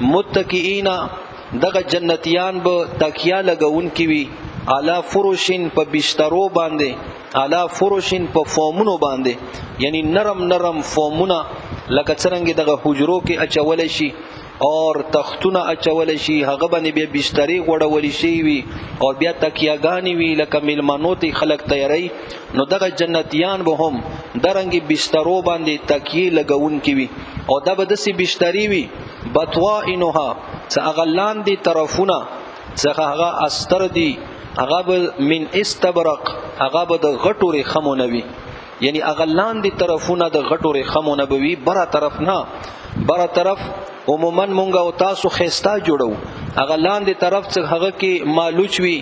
متکئین دغه جنتیان به تکیا لګون کی وی علی فرشین په بسترو باندې، علی فرشین په فومونو باندې، یعنی نرم نرم فومونه لکه څنګه دغه حجرو کې اچول شي اور تختونه اچول شي، هغه باندې بیا بسترې غوړول شي وي او بیا تکیاګانې وي لکه میلمنو ته خلک تیاری. نو دغه جنتیان به هم درنګي بسترو باندې تکیې لګون کی وي او دا به داسې بسترې وي بطوائنها څه هغه لاندې طرفونه څخه هغه استر دي، هغه به من استبرق، هغه به د غټو ریخمونه وي، یعنی هغه لاندې طرفونه د غټو ریخمونه به وي، بره طرف نه. بره طرف عموما مونږ او تاسو خستا جوړو، هغه لاندې طرف څخه هغه کې مالوچ وي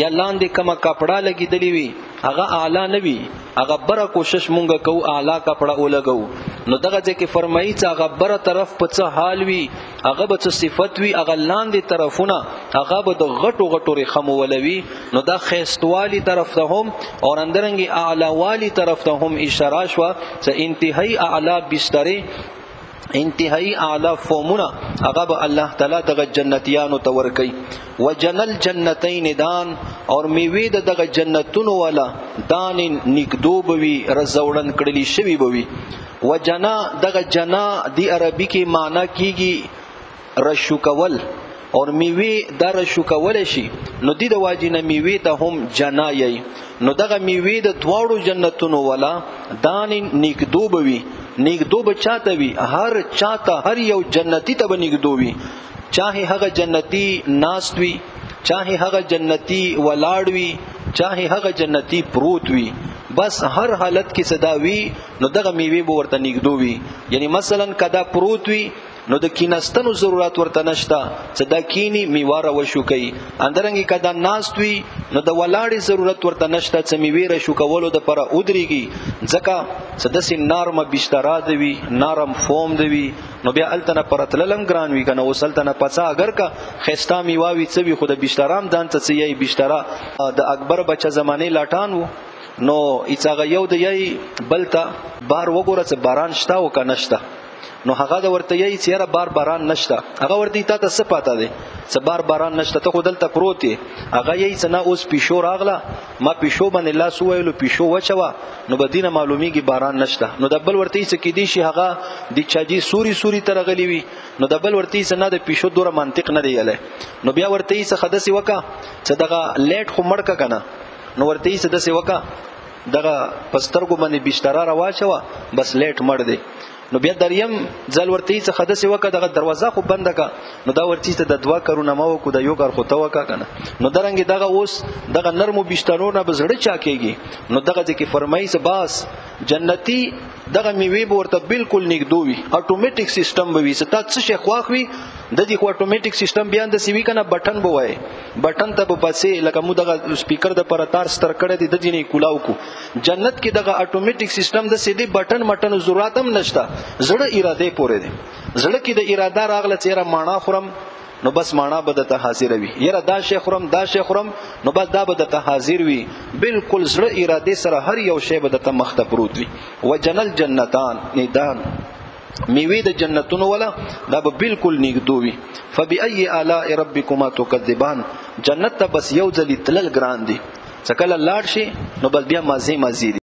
یا لاندې کومه کپڑا لګیدلی وي هغه اعلی نه وي، هغه بره کوشش مونږ کوو اعلی کپڑا ولګو. نو دغه ځکه فرمایي چې هغه بره طرف په څه حال وي، هغه به څه صفت وي، هغه لاندې طرفونه هغه به د غټو غټو ریخمو ولوي. نو دا خیستوالی طرف ته هم او اندرنګي اعلی والی طرف ته هم اشاره شوه چې انتهایی اعلی بسترې، انتهایی اعلی فومونه هغه به الله تعالی دغه جنتیانو ته ورکي. وجنل جنتین دان، اور میوه دغه جنتونو والا دان نګدو بوي، رزوړن کړلی شوی بوي. وجنا دغه جنا دی عربی کې معنی کیږي رشو کول، اور میوه در رشو کول شي نو دی د واجینه میوه ته هم جنا یی. نو دغه میوه د دواړو جنتونو والا دان نګدو بوي. نیکدو بچاته وی، هر چاته هر یو جنتی ته نیکدو وی، چاہے هغه جنتی ناست وی، چاہے هغه جنتی ولاړ وی، چاہے هغه جنتی پروت وی، بس هر حالت کې صدا وی نو دغه میوه به ورته نیکدو وی. یعنی مثلا کدا پروت وی نو د کیناستنو ضرورت ورته نشتا، صدا کینی میواره وشو کوي. اندرنګي کدا ناست وی نو د ولاړې ضرورت ورته نشتا چې میوه شو کولو د پر ودرېږي، ځکه صدسي نرم بستر دی، نرم فوم دی. نو بیا التنه پرتللم ګران وی کنه وسلتنه پڅا اگر کا خستا میواوی څه وی خود بسترام دان څه یی بستر د اکبر بچا زمانه لاټان وو. نو ایڅاغه یو د یی بلتا بار وګوره چې باران شتا او کا نشتا، نو هغه د ورته یی چیرې باران نشتا، هغه ورته تا ته څه پاته دی چې باران نشتا، ته خودل ته پروت هغه یی څنګه اوس پیشو راغله، ما پیشو باندې لاس ویلو پیشو وچوا نو بدینه معلومیږي باران نشتا. نو د بل ورته څه کې دی شي هغه د چاجي سوري سوري ترغلی وي، نو د بل ورته څه نه د پیشو دوره منطق نه دی اله. نو بیا ورته څه خدسي وکا چې دغه لیټ خو مړک کنه، نو ورته څه دسي وکا دغه پسترګو باندې بستر راواچوا بس لیټ مړ دی. نو بیا دریم ځل ورته څه خدسي وکړه دغه دروازه خو بند کا، نو دا ورته ته د دوا کارونه ما وکړو د یو کار خو ته وکړه کنه. نو درنګ دغه اوس دغه نرمو بسترونو نه بزړه چا کېږي. نو دغه ځکه فرمایي څه باس جنتی دغه میوه به ورته بالکل نګدو وي، اتوماتیک سیستم به وي، ستا څه شي خواخ وي د دې خو اتوماتیک سیستم بیان د سیوی کنه بٹن به وای، بٹن ته په پسې لکه مو دغه سپیکر د پر تار ستر کړه دي د جنې کولاو کو. جنت کې دغه اتوماتیک سیستم د سیدی بٹن مټن ضرورت هم نشته، زړه اراده پورې دي. زړه کې د اراده راغله چیرې مانا خورم نو بس مانا بدته حاضر وي، یره دا شی خورم دا شی خورم نو بس دا بدته حاضر وي، بالکل زړه اراده سره هر یو شی بدته مخته پروت وي. وجنل جنتان ندان، میوه د جنتونو ولا دا به بالکل نګدو وي. فبأي آلاء ربكما تكذبان، جنت ته بس یو ځلی تلل ګران دي، څکله لاړ شي نو بس بیا مازی